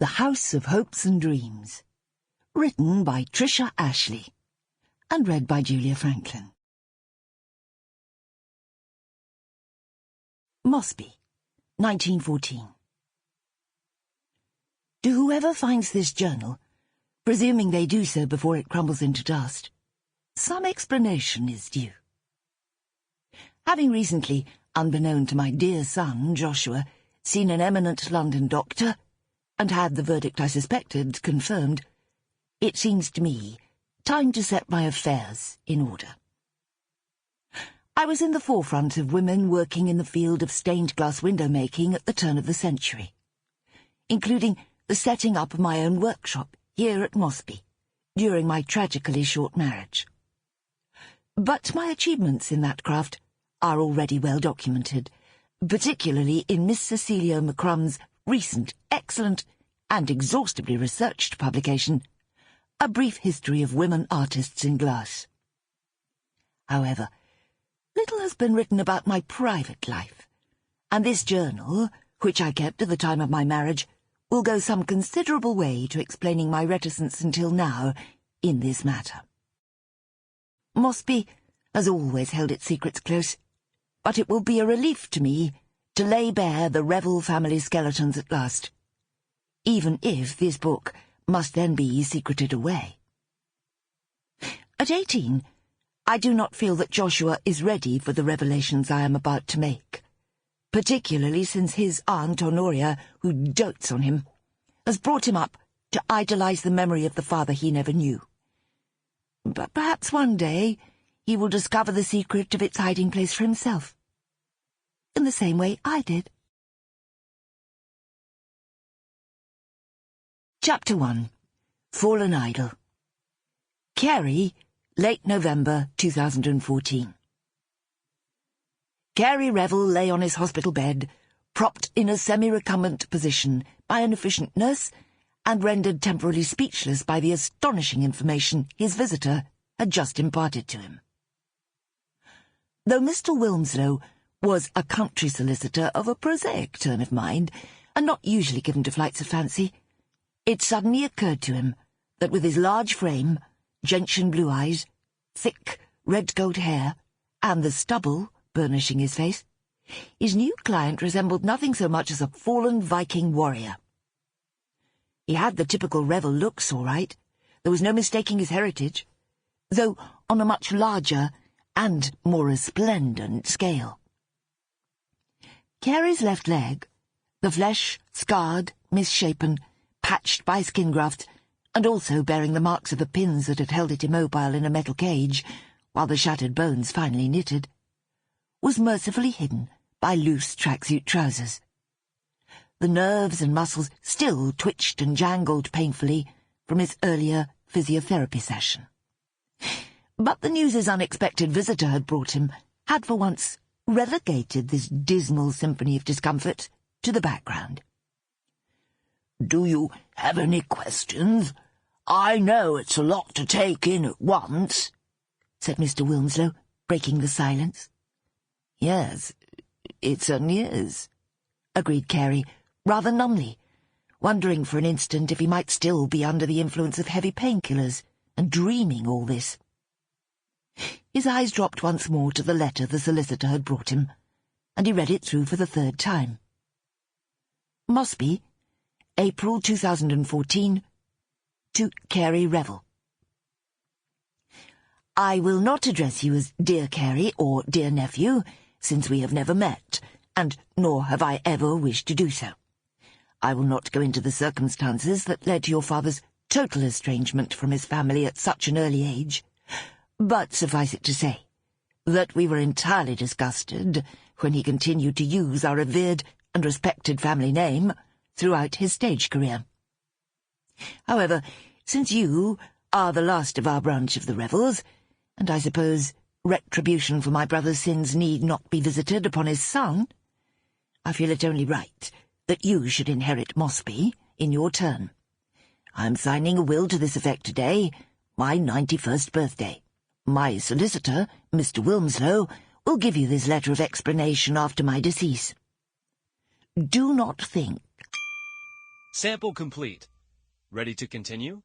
The House of Hopes and Dreams, written by Trisha Ashley, and read by Julia Franklin. Mossby, 1914. To whoever finds this journal, presuming they do so before it crumbles into dust, some explanation is due. Having recently, unbeknown to my dear son, Joshua, seen an eminent London doctor, and had the verdict I suspected confirmed, it seems to me time to set my affairs in order. I was in the forefront of women working in the field of stained-glass window-making at the turn of the century, including the setting up of my own workshop here at Mossby during my tragically short marriage. But my achievements in that craft are already well documented, particularly in Miss Cecilia McCrum's recent, excellent, and exhaustively researched publication, A Brief History of Women Artists in Glass. However, little has been written about my private life, and this journal, which I kept at the time of my marriage, will go some considerable way to explaining my reticence until now in this matter. Mossby has always held its secrets close, but it will be a relief to me to lay bare the Revell family skeletons at last, even if this book must then be secreted away. At 18, I do not feel that Joshua is ready for the revelations I am about to make, particularly since his Aunt Honoria, who dotes on him, has brought him up to idolize the memory of the father he never knew. But perhaps one day he will discover the secret of its hiding place for himself, in the same way I did. Chapter 1. Fallen Idol. Carey, late November 2014. Carey Revell lay on his hospital bed, propped in a semi-recumbent position by an efficient nurse and rendered temporarily speechless by the astonishing information his visitor had just imparted to him. Though Mr. Wilmslow was a country solicitor of a prosaic turn of mind, and not usually given to flights of fancy, it suddenly occurred to him that with his large frame, gentian blue eyes, thick red-gold hair, and the stubble burnishing his face, his new client resembled nothing so much as a fallen Viking warrior. He had the typical Revell looks, all right. There was no mistaking his heritage, though on a much larger and more resplendent scale. Carey's left leg, the flesh scarred, misshapen, patched by skin grafts, and also bearing the marks of the pins that had held it immobile in a metal cage, while the shattered bones finally knitted, was mercifully hidden by loose tracksuit trousers. The nerves and muscles still twitched and jangled painfully from his earlier physiotherapy session. But the news his unexpected visitor had brought him had for once relegated this dismal symphony of discomfort to the background. "Do you have any questions? I know it's a lot to take in at once," said Mr. Wilmslow, breaking the silence. "Yes, it certainly is," agreed Carey, rather numbly, wondering for an instant if he might still be under the influence of heavy painkillers and dreaming all this. His eyes dropped once more to the letter the solicitor had brought him, and he read it through for the third time. Mossby, April 2014, to Carey Revell. I will not address you as Dear Carey or Dear Nephew, since we have never met, and nor have I ever wished to do so. I will not go into the circumstances that led to your father's total estrangement from his family at such an early age, but suffice it to say that we were entirely disgusted when he continued to use our revered and respected family name throughout his stage career. However, since you are the last of our branch of the Revells, and I suppose retribution for my brother's sins need not be visited upon his son, I feel it only right that you should inherit Mossby in your turn. I am signing a will to this effect today, my 91st birthday. My solicitor, Mr. Wilmslow, will give you this letter of explanation after my decease. Do not think Sample complete. Ready to continue?